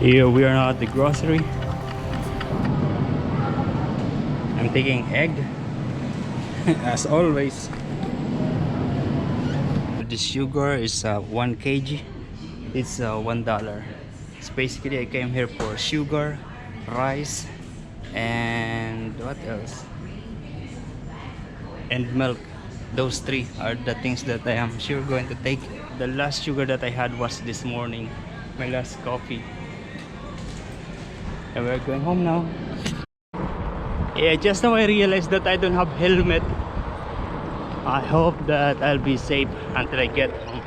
Here we are now at the grocery. I'm taking egg as always. The sugar is 1 kg. It's $1. So basically I came here for sugar, rice, and what else? And milk. Those three are the things that I am sure going to take. The last sugar that I had was this morning, my last coffee. And we're going home now. Yeah, just now I realized that I don't have helmet. I hope that I'll be safe until I get home.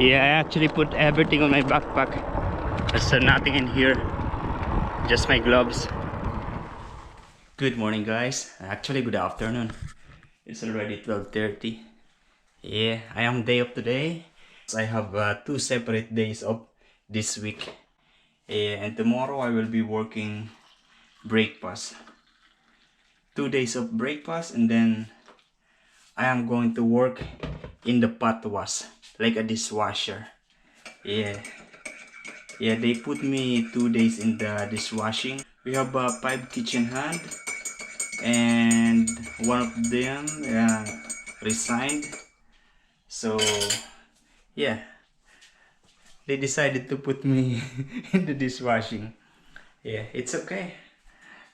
Yeah, I actually put everything on my backpack. There's nothing in here, just my gloves. Good morning, guys. Actually, good afternoon. It's already 12:30. Yeah, I am day off today. I have 2 separate days off this week. Yeah, and tomorrow I will be working breakfast. 2 days of breakfast, and then I am going to work in the pot wash, like a dishwasher. Yeah, they put me 2 days in the dishwashing. We have 5 kitchen hand, and one of them resigned. So yeah, they decided to put me in the dishwashing. Yeah, it's okay.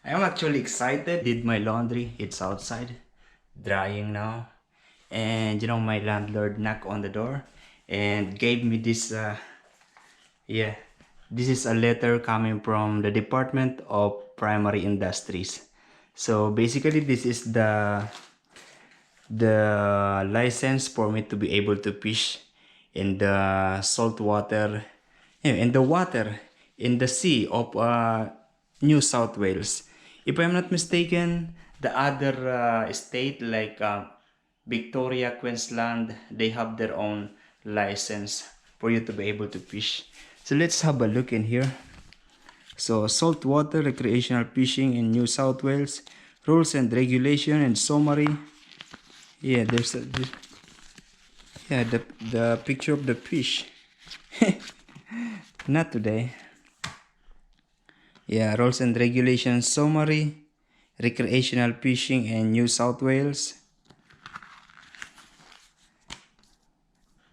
I am actually excited. Did my laundry. It's outside, drying now. And you know, my landlord knocked on the door and gave me this yeah, this is a letter coming from the Department of Primary Industries. So basically this is the license for me to be able to fish in the salt water, in the water, in the sea of New South Wales. If I'm not mistaken, the other state like Victoria, Queensland, they have their own license for you to be able to fish. So let's have a look in here. So saltwater recreational fishing in New South Wales, rules and regulation and summary. Yeah, there's yeah, the picture of the fish. Not today. Yeah, rules and regulations summary, recreational fishing in New South Wales.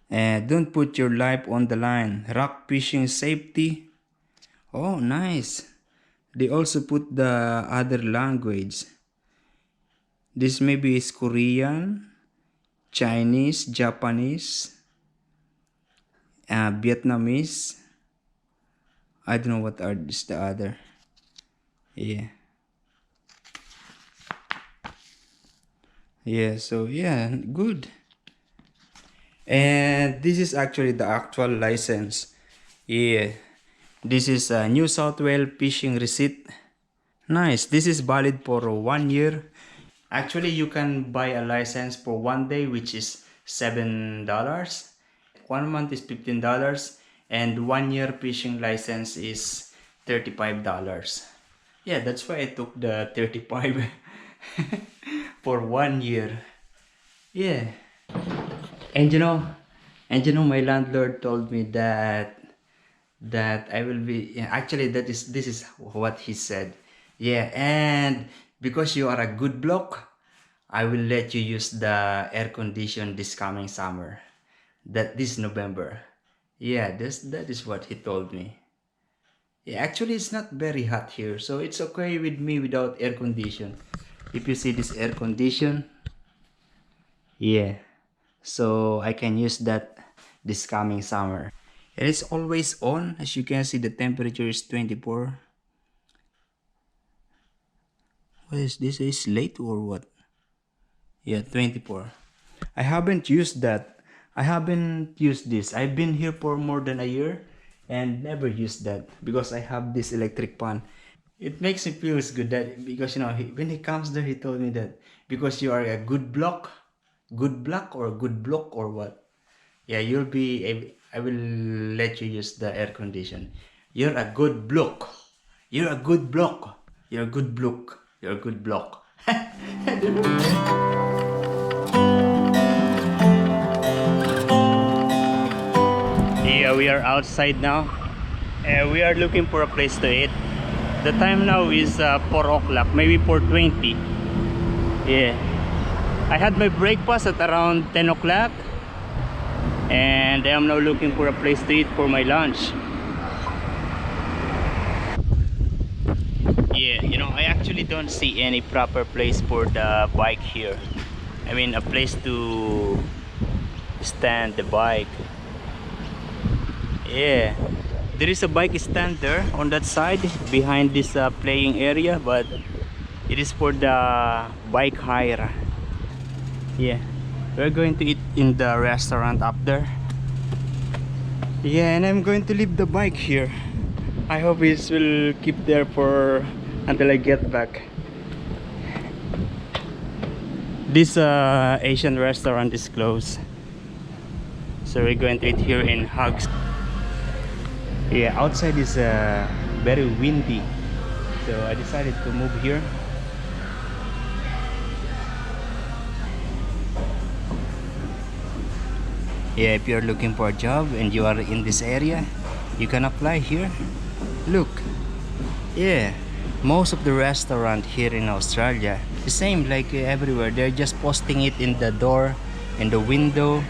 And don't put your life on the line. Rock fishing safety. Oh, nice. They also put the other language. This maybe is Korean, Chinese, Japanese, Vietnamese. I don't know what are this the other. Yeah. Yeah, so yeah, good. And this is actually the actual license. Yeah. This is a New South Wales fishing receipt. Nice. This is valid for 1 year. Actually, you can buy a license for 1 day, which is $7. 1 month is $15, and 1 year fishing license is $35. Yeah, that's why I took the 35 for 1 year. Yeah. And my landlord told me that I will be, yeah, actually this is what he said. Yeah, and because you are a good bloke, I will let you use the air condition this coming summer, that this November. Yeah, that is what he told me. Yeah, actually it's not very hot here, so it's okay with me without air condition. If you see this air condition, yeah, so I can use that this coming summer. It is always on. As you can see, the temperature is 24. What is this? Is late or what? Yeah, 24. I haven't used that. I haven't used this. I've been here for more than a year and never used that because I have this electric pan. It makes me feel good that because when he comes there, he told me that because you are a good block, or good block or what? Yeah, I will let you use the air condition. You're a good block. You're a good block. You're a good block. You're a good block. Yeah, Yeah, we are outside now. We are looking for a place to eat. The time now is 4 o'clock, maybe 4:20. Yeah. I had my breakfast at around 10 o'clock. And I am now looking for a place to eat for my lunch. Yeah, you know, I actually don't see any proper place for the bike here. I mean, a place to stand the bike. Yeah, there is a bike stand there on that side behind this playing area, but it is for the bike hire. Yeah, we're going to eat in the restaurant up there. Yeah, and I'm going to leave the bike here. I hope it will keep there for until I get back. This Asian restaurant is closed, so we're going to eat here in Hugs. Yeah, outside is very windy, so I decided to move here. Yeah, if you're looking for a job and you are in this area, you can apply here. Look, yeah, most of the restaurant here in Australia, the same like everywhere, they're just posting it in the door, in the window,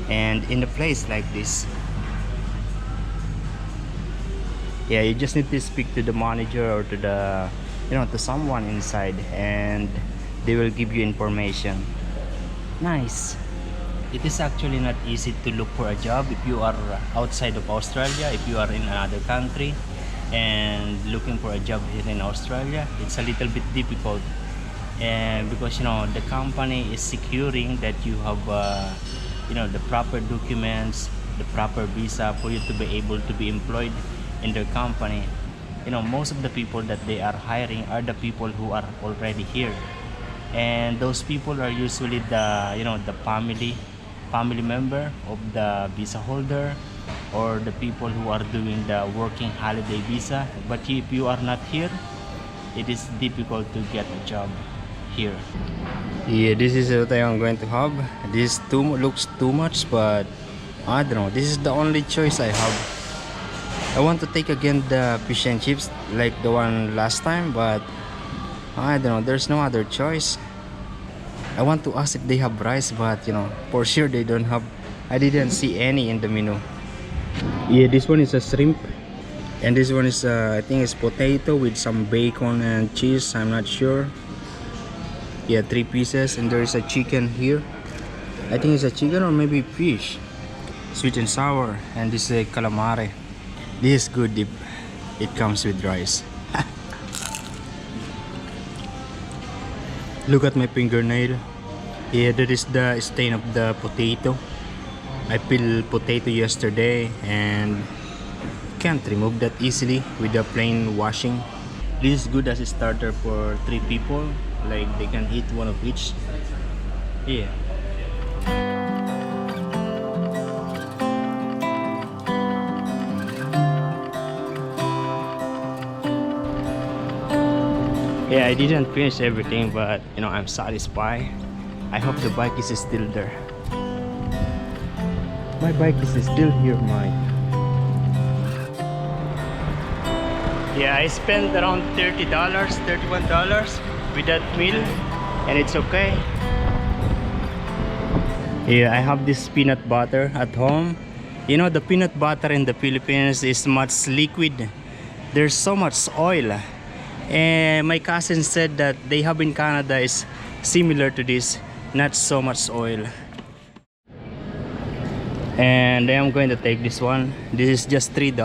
and in a place like this. Yeah, you just need to speak to the manager or to the, you know, to someone inside, and they will give you information. Nice. It is actually not easy to look for a job if you are outside of Australia. If you are in another country and looking for a job here in Australia, it's a little bit difficult, and because you know the company is securing that you have you know, the proper documents, the proper visa for you to be able to be employed in their company. You know, most of the people that they are hiring are the people who are already here, and those people are usually the, you know, the family member of the visa holder, or the people who are doing the working holiday visa. But if you are not here, it is difficult to get a job here. Yeah, this is what I am going to have. This looks too much, but I don't know, this is the only choice I have. I want to take again the fish and chips like the one last time, but I don't know, there's no other choice. I want to ask if they have rice, but you know, for sure they don't have. I didn't see any in the menu. Yeah, this one is a shrimp, and this one is I think it's potato with some bacon and cheese, I'm not sure. Yeah, 3 pieces, and there is a chicken here. I think it's a chicken or maybe fish, sweet and sour, and this is a calamari. This is good if it comes with rice. Look at my fingernail. Yeah, that is the stain of the potato. I peeled potato yesterday and can't remove that easily with the plain washing. This is good as a starter for 3 people. Like they can eat one of each. Yeah. Yeah, I didn't finish everything, but you know, I'm satisfied. I hope the bike is still there. My bike is still here, Mike. Yeah, I spent around $30, $31 with that meal, and it's okay. Yeah, I have this peanut butter at home. You know, the peanut butter in the Philippines is much liquid. There's so much oil. And my cousin said that they have in Canada is similar to this, not so much oil. And I am going to take this one. This is just $3.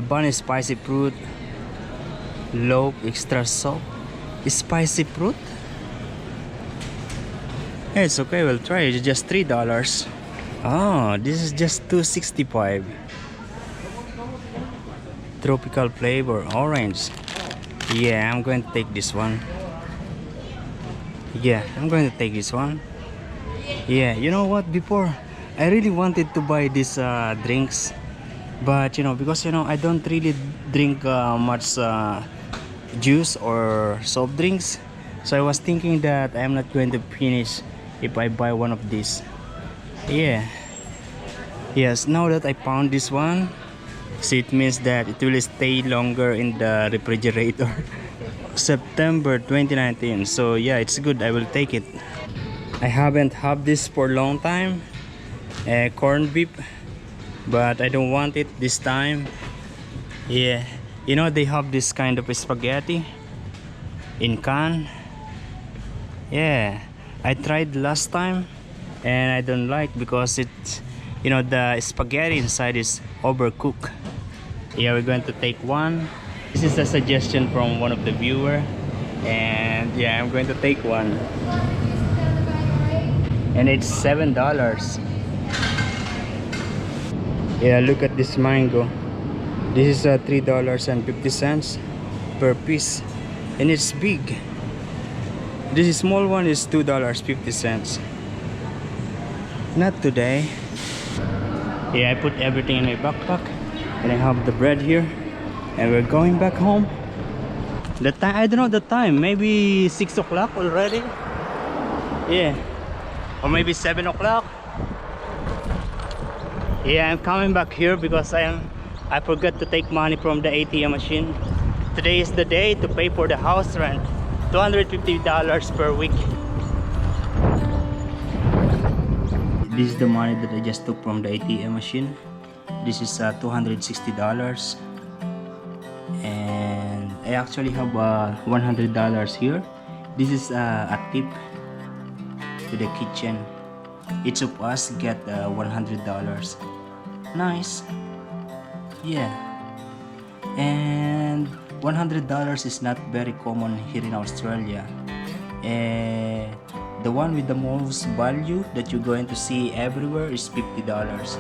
Bun is spicy fruit, loaf extra soft, spicy fruit. Yeah, it's okay, we'll try it. It's just $3. Oh, this is just $2.65. Tropical flavor, orange. Yeah, I'm going to take this one. Yeah, I'm going to take this one. Yeah, you know what, before I really wanted to buy these drinks, but you know, because you know, I don't really drink much juice or soft drinks, so I was thinking that I'm not going to finish if I buy one of these. Yeah, Yes, now that I found this one, so it means that it will stay longer in the refrigerator. September 2019. So yeah, it's good. I will take it. I haven't had this for a long time. Corned beef, but I don't want it this time. Yeah, you know they have this kind of spaghetti in can. Yeah, I tried last time and I don't like because it's, you know, the spaghetti inside is overcooked. Yeah, we're going to take one. This is a suggestion from one of the viewer, and yeah, I'm going to take one. And it's $7. Yeah, look at this mango. This is $3.50 per piece, and it's big. This small one is $2.50. Not today. Yeah, I put everything in my backpack, and I have the bread here, and we're going back home. The time, I don't know the time, maybe 6 o'clock already. Yeah, or maybe 7 o'clock. Yeah, I'm coming back here because I forgot to take money from the ATM machine. Today is the day to pay for the house rent, $250 per week. This is the money that I just took from the ATM machine. This is $260, and I actually have $100 here. This is a tip to the kitchen. Each of us get $100. Nice. Yeah, and $100 is not very common here in Australia. The one with the most value that you're going to see everywhere is $50.